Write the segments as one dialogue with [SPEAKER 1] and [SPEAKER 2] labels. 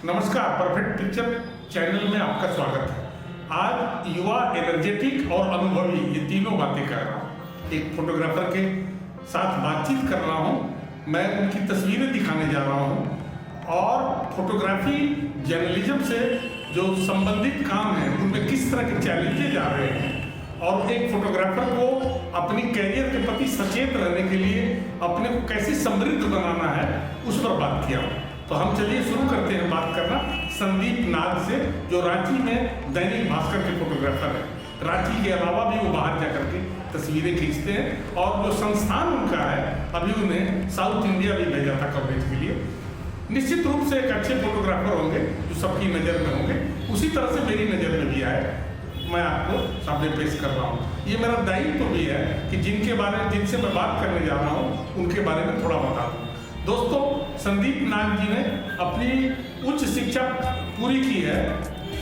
[SPEAKER 1] नमस्कार, perfect picture channel में आपका स्वागत है। आज युवा, एनर्जेटिक और अनुभवी ये तीनों बातें कर रहा हूँ। एक फोटोग्राफर के साथ बातचीत कर रहा हूँ, मैं उनकी तस्वीरें दिखाने जा रहा हूँ और फोटोग्राफी जर्नलिज्म से जो संबंधित काम है उनमें किस तरह के चैलेंजेस आ रहे हैं और एक फोटोग्राफर को अपनी कैरियर के प्रति सचेत रहने के लिए अपने को कैसे समृद्ध बनाना है उस पर बात किया। तो हम चलिए शुरू करते हैं बात करना संदीप नाग से, जो रांची में दैनिक भास्कर के फोटोग्राफर है। रांची के अलावा भी वो बाहर जाकर के तस्वीरें खींचते हैं और जो संस्थान उनका है अभी उन्हें साउथ इंडिया भी भेजा था कवरेज के लिए। निश्चित रूप से एक अच्छे फोटोग्राफर होंगे जो सबकी नज़र में होंगे, उसी तरह से मेरी नज़र में भी आए, मैं आपको सामने पेश कर रहा हूँ। ये मेरा दायित्व तो भी है कि जिनसे मैं बात करने जा रहा हूँ उनके बारे में थोड़ा बता दूँ। दोस्तों, संदीप नाग जी ने अपनी उच्च शिक्षा पूरी की है।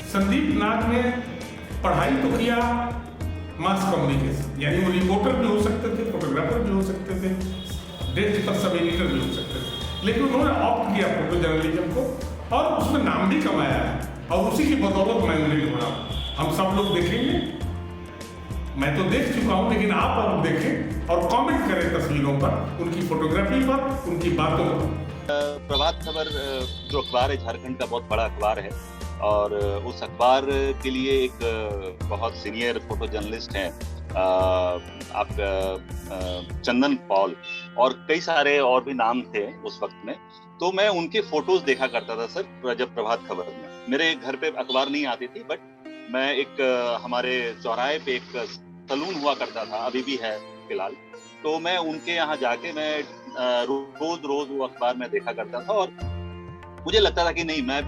[SPEAKER 1] संदीप नाग ने पढ़ाई तो किया मास कम्युनिकेशन, यानी वो रिपोर्टर भी हो सकते थे, फोटोग्राफर भी हो सकते थे, डेस्क पर सब एडिटर भी हो सकते थे, लेकिन उन्होंने ऑप्ट किया फोटो जर्नलिज्म को और उसमें नाम भी कमाया है और उसी की बदौलत मैं उन्हें ढूंढा। हम सब लोग देखेंगे, मैं तो देख चुका हूं, लेकिन आप और देखें और कमेंट करें तस्वीरों पर, उनकी फोटोग्राफी पर, उनकी बातों पर।
[SPEAKER 2] प्रभात खबर जो अखबार है झारखंड का बहुत बड़ा अखबार है और उस अखबार के लिए एक बहुत सीनियर फोटो जर्नलिस्ट हैं आप चंदन पॉल, और कई सारे और भी नाम थे उस वक्त में। तो मैं उनके फोटोज देखा करता था सर जब प्रभात खबर में। मेरे घर पे अखबार नहीं आती थी, बट मैं एक हमारे चौराहे पे एक सलून हुआ करता था, अभी भी है फिलहाल। तो मैं उनके यहाँ जाके मैं रोज वो अखबार में देखा करता था और मुझे लगता था कि नहीं, मैं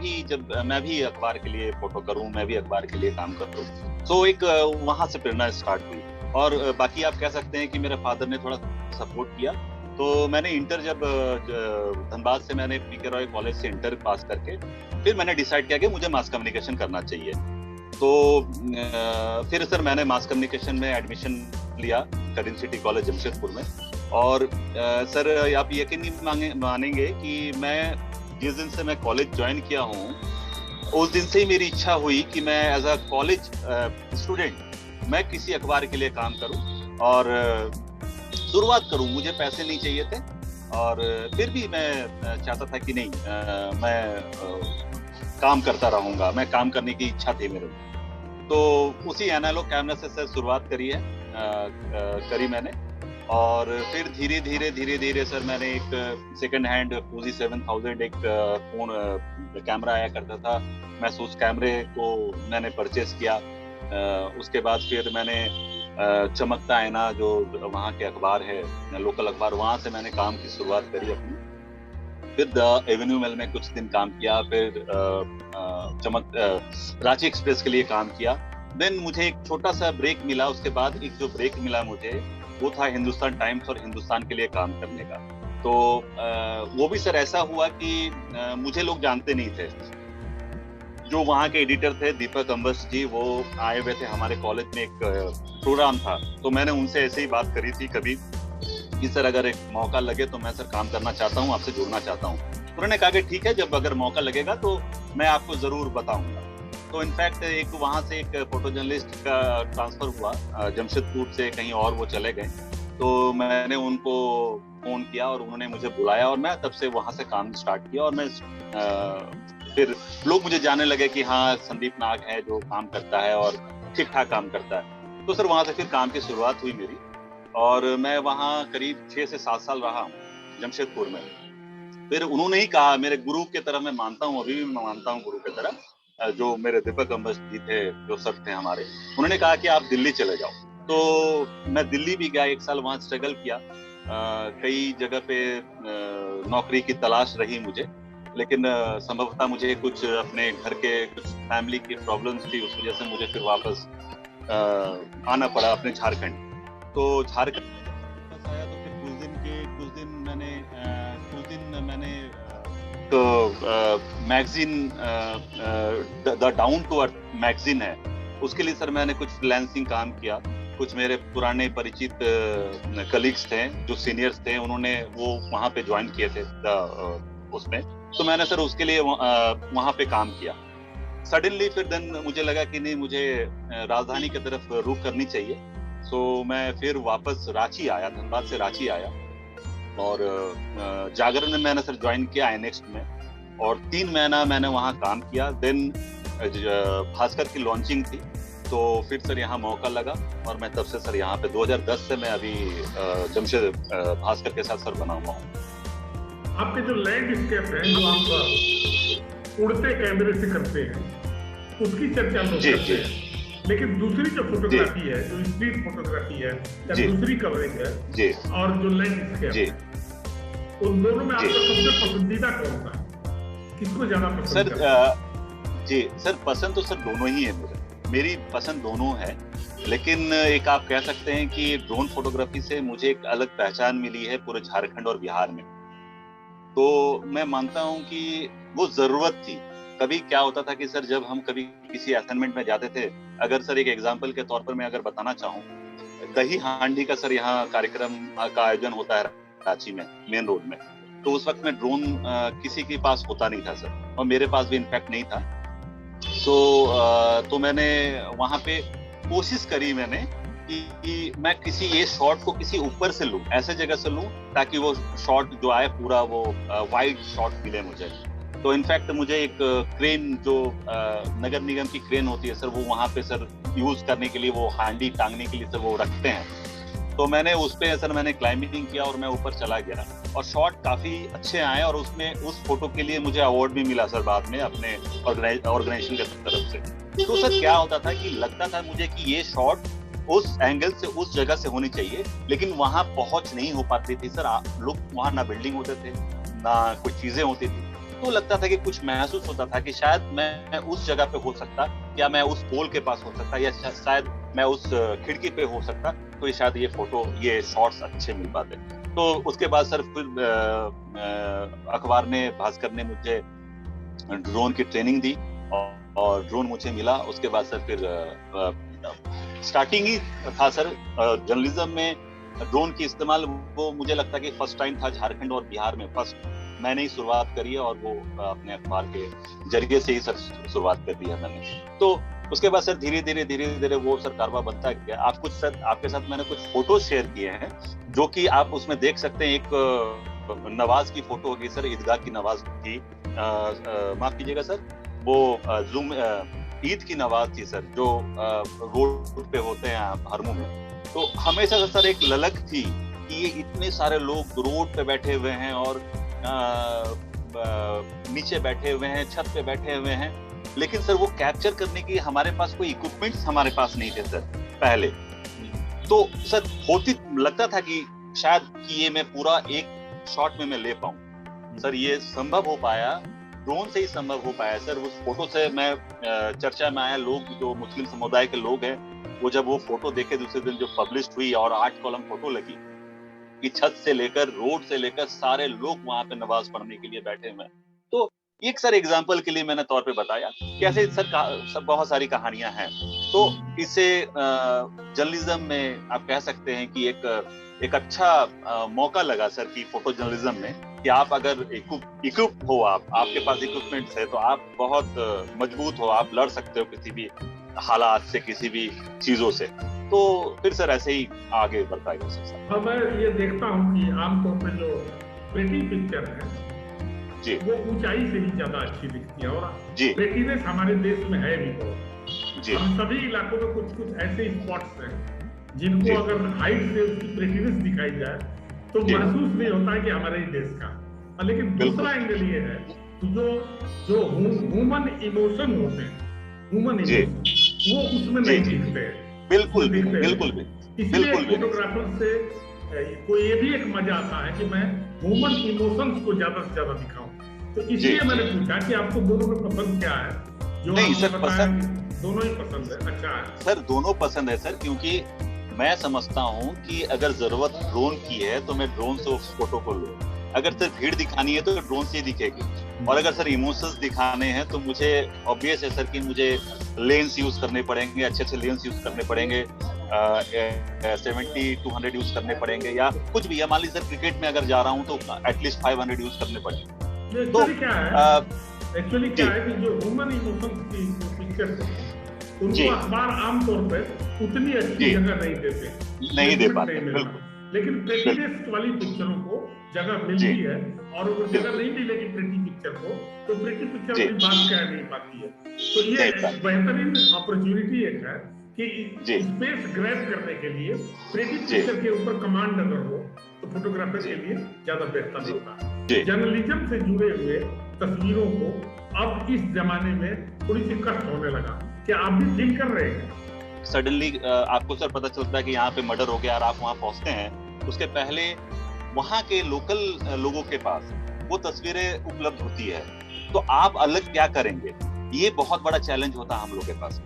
[SPEAKER 2] भी अखबार के लिए फोटो करूं, मैं भी अखबार के लिए काम करूं। तो एक वहां से प्रेरणा स्टार्ट हुई और बाकी आप कह सकते हैं कि मेरे फादर ने थोड़ा सपोर्ट किया। तो मैंने इंटर जब धनबाद से मैंने पीके रॉय कॉलेज से इंटर पास करके फिर मैंने डिसाइड किया कि मुझे मास कम्युनिकेशन करना चाहिए। तो फिर सर मैंने मास कम्युनिकेशन में एडमिशन लिया करीम सिटी कॉलेज जमशेदपुर में। और सर आप यकीन नहीं मानेंगे कि मैं जिस दिन से मैं कॉलेज ज्वाइन किया हूँ उस दिन से ही मेरी इच्छा हुई कि मैं एज अ कॉलेज स्टूडेंट मैं किसी अखबार के लिए काम करूँ और शुरुआत करूँ। मुझे पैसे नहीं चाहिए थे और फिर भी मैं चाहता था कि नहीं, मैं काम करता रहूंगा, मैं काम करने की इच्छा थी मेरे में। तो उसी एनालॉग कैमरा से सर शुरुआत करी मैंने और फिर धीरे धीरे सर मैंने एक सेकंड हैंड फूजी 7000 एक फोन कैमरा आया करता था, मैं उस कैमरे को मैंने परचेस किया। उसके बाद फिर मैंने चमकता आईना जो वहाँ के अखबार है, लोकल अखबार, वहाँ से मैंने काम की शुरुआत करी अपनी। फिर द एवेन्यू मेल में कुछ दिन काम किया, फिर रांची एक्सप्रेस के लिए काम किया। देन मुझे एक छोटा सा ब्रेक मिला, उसके बाद एक जो ब्रेक मिला मुझे वो था हिंदुस्तान टाइम्स और हिंदुस्तान के लिए काम करने का। तो वो भी सर ऐसा हुआ कि मुझे लोग जानते नहीं थे। जो वहाँ के एडिटर थे दीपक अम्बस जी, वो आए हुए थे हमारे कॉलेज में, एक प्रोग्राम था, तो मैंने उनसे ऐसे ही बात करी थी कभी कि सर अगर एक मौका लगे तो मैं सर काम करना चाहता हूँ, आपसे जुड़ना चाहता हूँ। उन्होंने कहा कि ठीक है, जब अगर मौका लगेगा तो मैं आपको जरूर बताऊंगा। तो इनफैक्ट एक वहाँ से एक फोटो जर्नलिस्ट का ट्रांसफर हुआ जमशेदपुर से कहीं और, वो चले गए। तो मैंने उनको फोन किया और उन्होंने मुझे बुलाया और मैं तब से वहाँ से काम स्टार्ट किया और मैं फिर लोग मुझे जानने लगे कि हाँ संदीप नाग है जो काम करता है और ठीक ठाक काम करता है। तो सर वहाँ से फिर काम की शुरुआत हुई मेरी और मैं वहाँ करीब 6 से 7 साल रहा हूँ जमशेदपुर में। फिर उन्होंने ही कहा, मेरे गुरु की तरह मैं मानता हूँ, अभी भी मैं मानता हूँ गुरु की तरह, जो मेरे दीपक अम्बस जी थे, जो सर थे हमारे, उन्होंने कहा कि आप दिल्ली चले जाओ। तो मैं दिल्ली भी गया, 1 साल वहाँ स्ट्रगल किया, कई जगह पे नौकरी की तलाश रही मुझे, लेकिन संभवतः मुझे कुछ अपने घर के कुछ फैमिली की प्रॉब्लम्स थी, उस वजह से मुझे फिर वापस आना पड़ा अपने झारखंड। तो झारखंड आया तो फिर कुछ दिन मैंने तो magazine the down to earth magazine है, उसके लिए सर मैंने कुछ फ्रीलांसिंग काम किया। कुछ मेरे पुराने परिचित कलीग्स थे जो सीनियर्स थे, उन्होंने वो वहाँ पे ज्वाइन किए थे उसमें, तो मैंने सर उसके लिए वहाँ पे काम किया। सडनली फिर देन मुझे लगा कि नहीं, मुझे राजधानी की तरफ रुख करनी चाहिए। तो मैं फिर वापस रांची आया, धनबाद से रांची आया, और जागरण में मैंने सर ज्वाइन किया INEXT में, और 3 महीना मैंने वहाँ काम किया। देन भास्कर की लॉन्चिंग थी, तो फिर सर यहाँ मौका लगा, और मैं तब से सर यहाँ पे 2010 से मैं अभी जमशेद भास्कर के साथ सर बना हुआ हूँ।
[SPEAKER 1] आपके जो लैंडस्केप है, जो आप उड़ते कैमरे से करते हैं, उसकी चर्चा लोग करते हैं, लेकिन दूसरी जो फोटोग्राफी है, जो स्ट्रीट फोटोग्राफी है या दूसरी कवरिंग है, और जो लैंडस्केप है, उन दोनों में आपका सबसे पसंदीदा कौन सा है? किसको ज्यादा पसंद करते हैं?
[SPEAKER 2] जी सर, पसंद तो सर दोनों ही है मेरी पसंद दोनों है, लेकिन एक आप कह सकते हैं कि ड्रोन फोटोग्राफी से मुझे एक अलग पहचान मिली है पूरे झारखंड और बिहार में। तो मैं मानता हूं कि वो जरूरत थी। कभी क्या होता था कि सर जब हम कभी किसी असाइनमेंट में जाते थे, अगर सर एक एग्जांपल के तौर पर मैं अगर बताना चाहूँ, दही हांडी का सर यहाँ कार्यक्रम का आयोजन होता है रांची में, मेन रोड में। तो उस वक्त में ड्रोन किसी के पास होता नहीं था सर, और मेरे पास भी इनफैक्ट नहीं था। तो मैंने वहाँ पे कोशिश करी मैंने कि मैं किसी ये शॉट को किसी ऊपर से लूं, ऐसे जगह से लूं ताकि वो शॉट जो आए पूरा वो वाइड शॉट मिले मुझे। तो इनफैक्ट मुझे एक क्रेन जो नगर निगम की क्रेन होती है सर, वो वहाँ पे सर यूज करने के लिए, वो हांडी टांगने के लिए सर वो रखते हैं। तो मैंने उस पे सर मैंने क्लाइंबिंग किया और मैं ऊपर चला गया, और शॉट काफी अच्छे आए, और उसमें उस फोटो के लिए मुझे अवार्ड भी मिला सर बाद में अपने ऑर्गेनाइजेशन की तरफ से। तो सर क्या होता था कि लगता था मुझे कि ये शॉट उस एंगल से उस जगह से होनी चाहिए, लेकिन वहां पहुंच नहीं हो पाती थी सर। लोग वहां ना बिल्डिंग होते थे, ना कोई चीजें होती थी। तो लगता था कि कुछ महसूस होता था कि शायद मैं उस जगह पे हो सकता, या मैं उस पोल के पास हो सकता, या शायद मैं उस खिड़की पे हो सकता, तो ये शायद ये फोटो, ये शॉट्स अच्छे मिल पाते। तो उसके बाद सर फिर अखबार ने, भास्कर ने मुझे ड्रोन की ट्रेनिंग दी, और ड्रोन मुझे मिला। उसके बाद सर फिर स्टार्टिंग ही था सर जर्नलिज्म में ड्रोन की इस्तेमाल, वो मुझे लगता है कि फर्स्ट टाइम था झारखंड और बिहार में, फर्स्ट मैंने ही शुरुआत करी है, और वो अपने अखबार के जरिए से ही सर शुरुआत कर दी है मैंने। तो उसके बाद सर धीरे धीरे वो सर कारवा बनता गया। आपके साथ मैंने कुछ फोटो शेयर किए हैं, जो कि आप उसमें देख सकते हैं। एक नवाज की फोटो होगी सर, ईदगाह की नवाज की, माफ कीजिएगा सर, वो जूम ईद की नवाज थी सर, जो रोड पे होते हैं हरमू में। तो हमेशा से सर एक ललक थी कि ये इतने सारे लोग रोड पे बैठे हुए हैं, और नीचे बैठे हुए हैं, छत पे बैठे हुए हैं, लेकिन सर वो कैप्चर करने की हमारे पास कोई इक्विपमेंट्स हमारे पास नहीं थे सर पहले। तो सर लगता था कि शायद कि ये मैं पूरा एक शॉट में मैं ले पाऊं। सर ये संभव हो पाया, ड्रोन से ही संभव हो पाया सर। उस फोटो से मैं चर्चा में आया, लोग जो मुस्लिम समुदाय के लोग हैं, वो जब वो फोटो देखे दूसरे दिन जो पब्लिश हुई, और 8 कॉलम फोटो लगी कि छत से लेकर रोड से लेकर सारे लोग वहां पे नमाज पढ़ने के लिए बैठे हुए। तो एक सर एग्जांपल के लिए मैंने तौर पे बताया, कैसे सर बहुत सारी कहानियां हैं। तो इससे जर्नलिज्म में आप कह सकते हैं कि एक अच्छा मौका लगा सर की फोटो जर्नलिज्म में, कि आप अगर इक्विप हो, आपके पास इक्विपमेंट्स है, तो आप बहुत मजबूत हो, आप लड़ सकते हो किसी भी हालात से, किसी भी चीजों से। तो फिर सर ऐसे ही आगे बढ़ता है सर।
[SPEAKER 1] अब मैं ये देखता हूँ कि आमतौर पे जो प्रिटी पिक्चर है
[SPEAKER 2] जी,
[SPEAKER 1] वो ऊंचाई से ही ज्यादा अच्छी दिखती है, और
[SPEAKER 2] जी,
[SPEAKER 1] प्रिटीनेस हमारे देश में है भी बहुत।
[SPEAKER 2] जी,
[SPEAKER 1] हम सभी इलाकों में कुछ ऐसे स्पॉट्स हैं जिनको अगर हाइट से उसकी प्रिटीनेस दिखाई जाए तो महसूस नहीं होता है कि हमारे ही देश का। लेकिन दूसरा एंगल ये है कि जो ह्यूमन इमोशन होते हैं, ह्यूमन इमोशन वो उसमें नहीं दिखते हैं।
[SPEAKER 2] बिल्कुल
[SPEAKER 1] बिल्कुल। इसलिए फोटोग्राफर से कोई ये भी एक मजा आता है कि मैं ह्यूमन इमोशंस को ज्यादा से ज्यादा दिखाऊं। तो इसलिए मैंने पूछा कि आपको दोनों में पसंद क्या है? जो
[SPEAKER 2] नहीं सर, पसंद
[SPEAKER 1] दोनों ही पसंद है। अच्छा है
[SPEAKER 2] सर, दोनों पसंद है सर, क्योंकि मैं समझता हूँ कि अगर जरूरत ड्रोन की है तो मैं ड्रोन से उस फोटो को लूं। अगर सर भीड़ दिखानी है तो ड्रोन से ही दिखेगी, और अगर सर इमोशंस दिखाने हैं तो मुझे ऑब्वियस है सर कि मुझे लेंस यूज करने पड़ेंगे, अच्छे लेंस यूज करने पड़ेंगे, 70-200 यूज करने पड़ेंगे, या कुछ भी। मान लीजिए सर क्रिकेट में अगर जा रहा हूँ तो एटलीस्ट 500 यूज करने पड़ेंगे। तो
[SPEAKER 1] एक्चुअली क्या है, एक्चुअली क्या है कि जो ह्यूमन इमोशंस की पिक्चर्स है उनको अखबार आमतौर पर उतनी अच्छी जगह नहीं देते,
[SPEAKER 2] नहीं दे पाते,
[SPEAKER 1] नहीं मिलता। लेकिन प्रेटिनेस वाली पिक्चरों को जगह मिलती है, और वो जगह नहीं मिलेगी प्रेटी पिक्चर को तो प्रेटी पिक्चर अपनी बात कह नहीं पाती है। तो ये बेहतरीन अपॉर्चुनिटी एक है कि स्पेस ग्रैब करने के लिए प्रेटी पिक्चर के ऊपर कमांड अगर हो तो फोटोग्राफर के लिए ज्यादा बेहतर होता है। जर्नलिज्म से जुड़े हुए तस्वीरों को अब इस जमाने में थोड़ी सी कष्ट होने लगा। क्या आप भी फील कर रहे हैं?
[SPEAKER 2] सडनली आपको सर पता चलता है कि यहाँ पे मर्डर हो गया और आप वहाँ पहुँचते हैं, उसके पहले वहाँ के लोकल लोगों के पास वो तस्वीरें उपलब्ध होती है, तो आप अलग क्या करेंगे? ये बहुत बड़ा चैलेंज होता है हम लोग के पास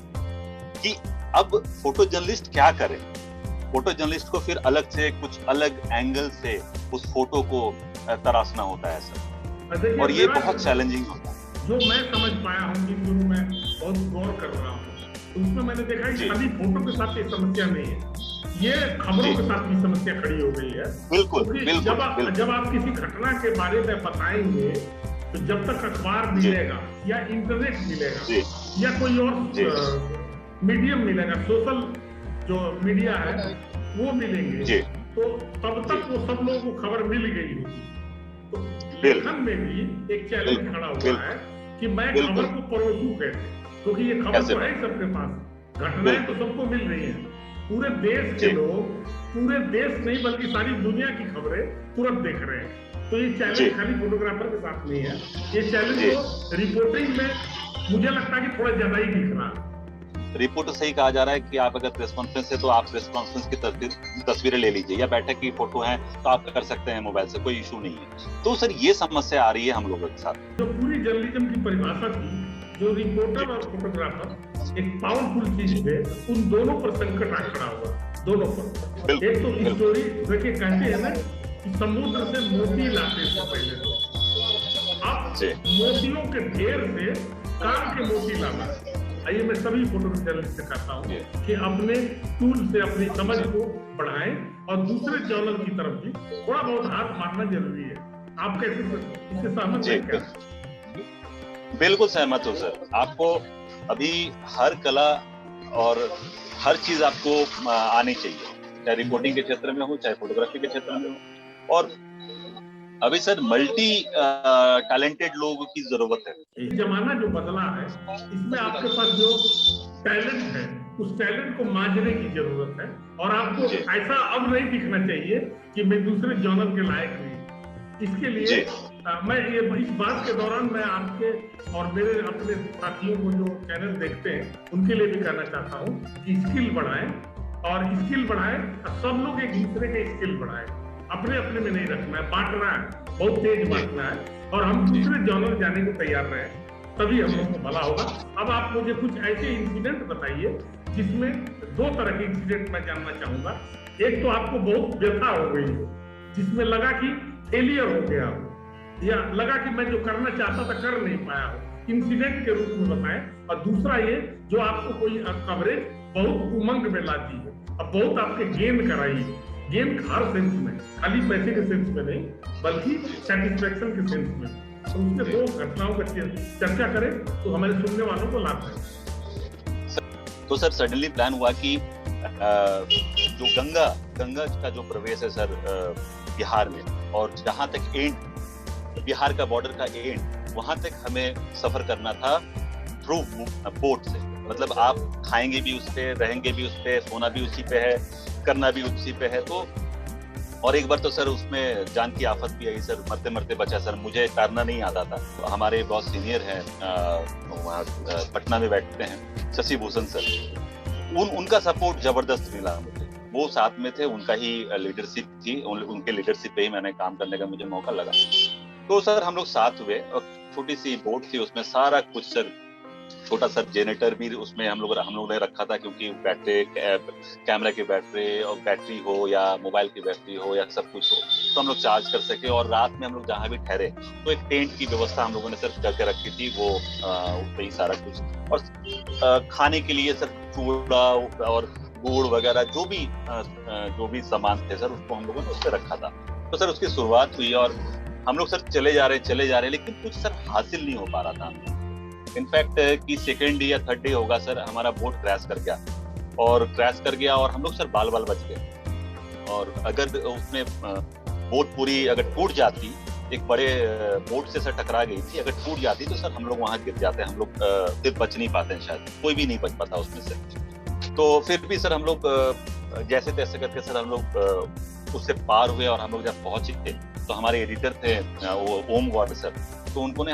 [SPEAKER 2] कि अब फोटो जर्नलिस्ट क्या करें। फोटो जर्नलिस्ट को फिर अलग से कुछ अलग एंगल से उस फोटो को तराशना होता है सर, और ये बहुत चैलेंजिंग होता है।
[SPEAKER 1] जो मैं समझ पाया हूँ, जिन दिनों मैं बहुत गौर कर रहा हूँ, उसमें मैंने देखा है कि खाली फोटो के साथ ये समस्या नहीं है, ये खबरों के साथ भी समस्या खड़ी हो गई है।
[SPEAKER 2] बिल्कुल,
[SPEAKER 1] जब आप किसी घटना के बारे में बताएंगे तो जब तक अखबार मिलेगा या इंटरनेट मिलेगा या कोई और मीडियम मिलेगा, सोशल जो मीडिया है वो मिलेंगे, तो तब तक वो सब लोगों को खबर मिल गई होगी। तो लेखन में भी एक चैलेंज खड़ा हुआ है कि मैं खबर को परोसूं कैसे, क्योंकि ये खबर तो है सबके पास, घटनाएं तो सबको मिल रही हैं, पूरे देश के लोग, पूरे देश नहीं बल्कि सारी दुनिया की खबरें तुरंत देख रहे हैं। तो ये चैलेंज खाली फोटोग्राफर के साथ नहीं है, ये चैलेंज तो रिपोर्टिंग में मुझे लगता है कि थोड़ा ज्यादा ही दिख रहा है।
[SPEAKER 2] रिपोर्ट सही कहा जा रहा है कि आप अगर प्रेस कॉन्फ्रेंस है तो आप प्रेस कॉन्फ्रेंस की तस्वीरें ले लीजिए, या बैठक की फोटो है तो आप कर सकते हैं मोबाइल से, कोई इशू नहीं है। तो सर ये समस्या आ रही है हम लोगों के साथ।
[SPEAKER 1] जो पूरी जर्नलिज्म की परिभाषा थी, जो रिपोर्टर और फोटोग्राफर एक पावरफुल चीज थे, उन दोनों पर संकट आ खड़ा हुआ, दोनों पर। एक तो स्टोरी देखिए, कहते हैं ना कि समुद्र से मोती लाते थे पहले, अब मोतियों के ढेर से काम के मोती लाना। आइए मैं सभी फोटो जर्नलिस्ट से कहता हूँ कि अपने टूल से अपनी समझ को बढ़ाएं और दूसरे जर्नल की तरफ भी थोड़ा बहुत हाथ मारना जरूरी है। आप कैसे इससे सहमत हैं क्या?
[SPEAKER 2] बिल्कुल सहमत हूँ सर। आपको अभी हर कला और हर चीज आपको आनी चाहिए, चाहे रिपोर्टिंग के क्षेत्र में हो, चाहे फोटोग्राफी के क्षेत्र में हो, और अभी सर मल्टी टैलेंटेड लोगों की जरूरत है।
[SPEAKER 1] जमाना जो बदला है, इसमें आपके पास जो टैलेंट है उस टैलेंट को मांझने की जरूरत है, और आपको ऐसा अब नहीं दिखना चाहिए कि मैं दूसरे जॉनर के लायक नहीं। इसके लिए मैं ये इस बात के दौरान मैं आपके और मेरे अपने साथियों को जो चैनल देखते हैं उनके लिए भी कहना चाहता हूँ कि स्किल बढ़ाएं, और स्किल बढ़ाएं, सब लोग एक दूसरे के स्किल बढ़ाएं, अपने अपने में नहीं रखना है, बांटना है, बहुत तेज बांटना है, और हम दूसरे जॉनर जाने को तैयार रहे, तभी हम लोग को भला होगा। अब आप मुझे कुछ ऐसे इंसिडेंट बताइए जिसमें दो तरह के इंसिडेंट मैं जानना चाहूंगा। एक तो आपको बहुत व्यथा हो गई हो, जिसमें लगा कि फेलियर हो गया हो, या लगा कि मैं जो करना चाहता था कर नहीं पाया हो, इंसिडेंट के रूप में बताएं। और दूसरा ये जो आपको कोई कवरेज बहुत उमंग में लाती है, अब बहुत आपके गेन कराई है, गेन हर सेंस में, खाली पैसे के सेंस में नहीं बल्कि सेटिस्फेक्शन के सेंस में, तो उसके दो घटनाओं का चर्चा करें तो हमारे सुनने वालों को लाभ है।
[SPEAKER 2] तो सर सडनली प्लान हुआ कि जो गंगा का जो प्रवेश है सर बिहार में, और जहां तक एंड बिहार का बॉर्डर का एंड, वहां तक हमें सफर करना था थ्रू बोट से। मतलब आप खाएंगे भी उस पे, रहेंगे भी उस पे, सोना भी उसी पे है, करना भी उसी पे है। तो और एक बार तो सर उसमें जान की आफत भी आई सर, मरते मरते बचा सर, मुझे तैरना नहीं आता था। हमारे बहुत सीनियर हैं वहाँ पटना में बैठते हैं, शशि भूषण सर, उनका सपोर्ट जबरदस्त मिला मुझे, वो साथ में थे, उनका ही लीडरशिप थी, उनके लीडरशिप पे ही मैंने काम करने का मुझे मौका लगा। तो सर हम लोग साथ हुए, और छोटी सी बोट थी, उसमें सारा कुछ सर, छोटा सा जनरेटर भी उसमें हम लोग ने रखा था, क्योंकि बैटरी, कैमरा की बैटरी और बैटरी हो या मोबाइल की बैटरी हो या सब कुछ हो तो हम लोग चार्ज कर सके। और रात में हम लोग जहाँ भी ठहरे तो एक टेंट की व्यवस्था हम लोगों ने सर करके रखी थी, वो उस पे ही सारा कुछ, और खाने के लिए सर चूड़ा और गुड़ वगैरह जो भी सामान थे सर, उसको हम लोगों ने उस पर रखा था। तो सर उसकी शुरुआत हुई, और हम लोग सर चले जा रहे हैं, लेकिन कुछ सर हासिल नहीं हो पा रहा था हमको। इनफैक्ट कि सेकेंड डे या थर्ड डे होगा सर, हमारा बोट क्रैश कर गया और हम लोग सर बाल बच गए। और अगर उसमें बोट पूरी अगर टूट जाती, एक बड़े बोट से सर टकरा गई थी, अगर टूट जाती तो सर हम लोग वहां गिर जाते, हम लोग फिर बच नहीं पाते, शायद कोई भी नहीं बच पाता उसमें से। तो फिर भी सर हम लोग जैसे तैसे करके सर हम लोग उससे पार हुए और हम लोग जब पहुंचे तो हमारे एडिटर थे वो ओम गौर सर, तो उनको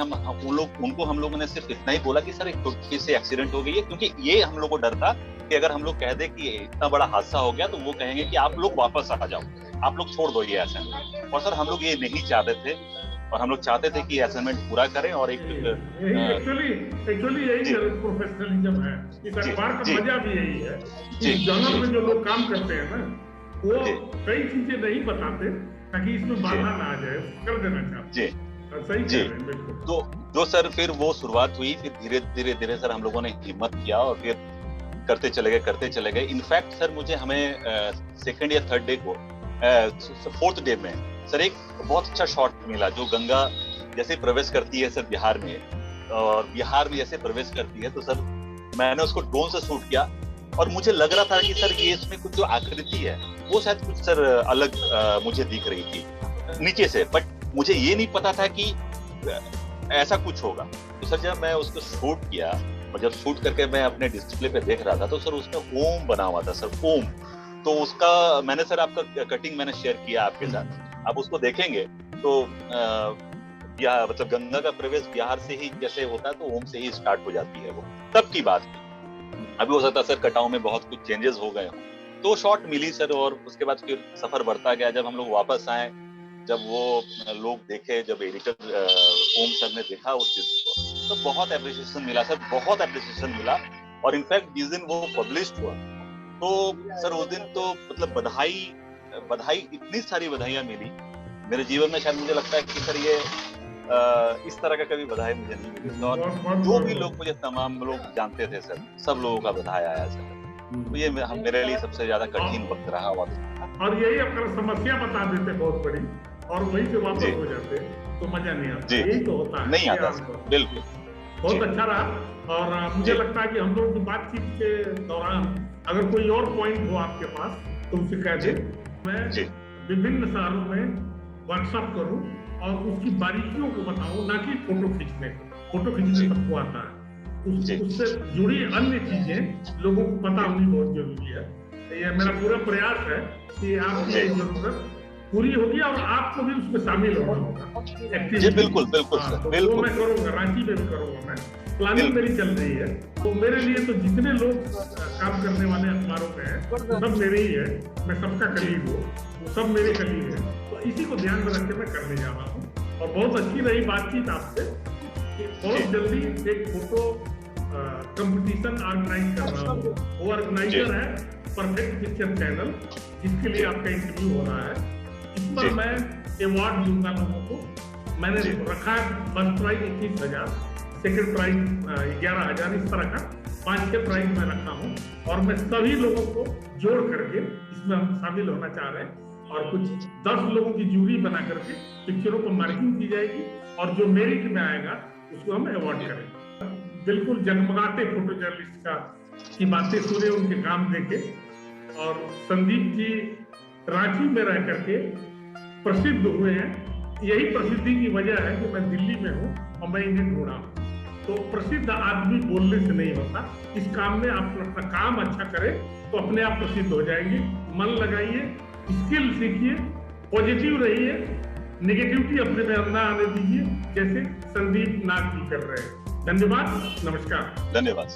[SPEAKER 2] हम लोगों ने सिर्फ इतना ही बोला कि सर एक छोटी से एक्सीडेंट हो गई है, क्योंकि ये हम लोग को डर था कि अगर हम लोग कह दे कि इतना बड़ा हादसा हो गया तो वो कहेंगे कि आप लोग वापस आ जाओ, आप लोग छोड़ दो ये असाइनमेंट। और सर हम लोग ये नहीं चाहते थे, और हम लोग चाहते थे कि असाइनमेंट पूरा करें और एक
[SPEAKER 1] एक्चुअली यही प्रोफेशनलिज्म है, इस अखबार का मजा भी यही है। इस जर्नल में जो लोग काम करते हैं ना, वो कई चीजें नहीं बताते ताकि इसमें बाधा ना आ जाए, कर देना चाहते हैं। सही कह रहे हैं, बिल्कुल।
[SPEAKER 2] तो जो सर फिर वो शुरुआत हुई, फिर धीरे सर हम लोगों ने हिम्मत किया और फिर करते चले गए। इनफैक्ट सर हमें सेकंड या थर्ड डे को फोर्थ डे में सर एक बहुत अच्छा शॉट मिला, जो गंगा जैसे प्रवेश करती है सर बिहार में, और बिहार में जैसे प्रवेश करती है तो सर मैंने उसको ड्रोन से शूट किया और मुझे लग रहा था कि सर ये इसमें कुछ जो आकृति है वो शायद कुछ सर अलग मुझे दिख रही थी नीचे से, बट मुझे ये नहीं पता था कि ऐसा कुछ होगा। तो सर जब मैं उसको शूट किया और जब शूट करके मैं अपने डिस्प्ले पे देख रहा था तो सर उसमें ओम बना हुआ था सर, ओम। तो उसका मैंने सर आपका कटिंग मैंने शेयर किया आपके साथ, आप उसको देखेंगे तो मतलब गंगा का प्रवेश बिहार से ही जैसे होता है तो ओम से ही स्टार्ट हो जाती है वो, तब की बात। अभी हो सकता है सर कटाव में बहुत कुछ चेंजेस हो गए हों, तो शॉट मिली सर। और उसके बाद फिर सफर बढ़ता गया। जब हम लोग वापस आए, जब वो लोग देखे, जब एडिटर ओम सर ने देखा उस चीज को, तो बहुत एप्रिसिएशन मिला सर, बहुत एप्रिसिएशन मिला। और इनफैक्ट जिस दिन वो पब्लिश हुआ तो सर उस दिन तो मतलब बधाई इतनी सारी बधाइयां मिली मेरे जीवन में, शायद मुझे लगता है कि सर ये इस तरह का कभी बधाई मुझे नहीं मिली। और जो भी लोग मुझे तमाम लोग जानते थे सर, सब लोगों का बधाई आया सर। तो ये मेरे लिए सबसे ज्यादा कठिन वक्त रहा हुआ।
[SPEAKER 1] और यही अपना समस्या बता देते बहुत बड़ी और वहीं से वापस हो जाते तो मजा नहीं आता, यही तो होता है,
[SPEAKER 2] नहीं आता बिल्कुल।
[SPEAKER 1] बहुत अच्छा रहा। और मुझे लगता है कि हम लोग की बातचीत के दौरान अगर कोई और पॉइंट हो आपके पास तो उसे कह दे, मैं विभिन्न शहरों में वर्कशॉप करूं और उसकी बारीकियों को बताऊं, ना कि फोटो खींचने सबको आता है, उससे जुड़ी अन्य चीजें लोगों को पता होनी बहुत जरूरी है। ये मेरा पूरा प्रयास है कि आपकी जरूरत पूरी होगी और आपको भी उसमें शामिल होना होगा।
[SPEAKER 2] जी बिल्कुल सर, बिल्कुल।
[SPEAKER 1] वो मैं करूंगा, रांची में भी करूंगा, मैं प्लानिंग मेरी चल रही है। तो मेरे लिए तो जितने लोग काम करने वाले अखबारों में हैं सब मेरे ही है, मैं सबका कलीग हूँ, वो सब मेरे कलीग हैं। तो इसी को ध्यान में रख के मैं करने जा रहा हूँ। और बहुत अच्छी रही बातचीत आपसे। बहुत जल्दी एक फोटो कंपटीशन ऑर्गेनाइज कर रहा हूँ। वो ऑर्गेनाइजर है परफेक्ट पिक्चर चैनल, जिसके लिए आपका इंटरव्यू हो रहा है। इस पर मैं अवार्ड दूंगा लोगों को। मैंने रखा फर्स्ट प्राइज 21,000, सेकंड प्राइज 11,000, इस तरह का 5-6 प्राइज मैं रखा हूँ। और मैं सभी लोगों को जोड़ करके इसमें हम शामिल होना चाह रहे हैं। और कुछ 10 लोगों की जूरी बना करके पिक्चरों को मार्किंग की जाएगी और जो मेरिट में आएगा उसको हम अवार्ड करेंगे। बिल्कुल जगमगाते फोटो जर्नलिस्ट की बातें सुने, उनके काम देखे। और संदीप जी रांची में रह करके प्रसिद्ध हुए हैं। यही प्रसिद्धि की वजह है कि मैं दिल्ली में हूँ और मैं इन्हें ढूंढा हूँ। तो प्रसिद्ध आदमी बोलने से नहीं होता, इस काम में आप अपना काम अच्छा करें तो अपने आप प्रसिद्ध हो जाएंगे। मन लगाइए, स्किल सीखिए, पॉजिटिव रहिए, नेगेटिविटी अपने में ना आने दीजिए, जैसे संदीप नाग जी कर रहे हैं। धन्यवाद, नमस्कार।
[SPEAKER 2] धन्यवाद।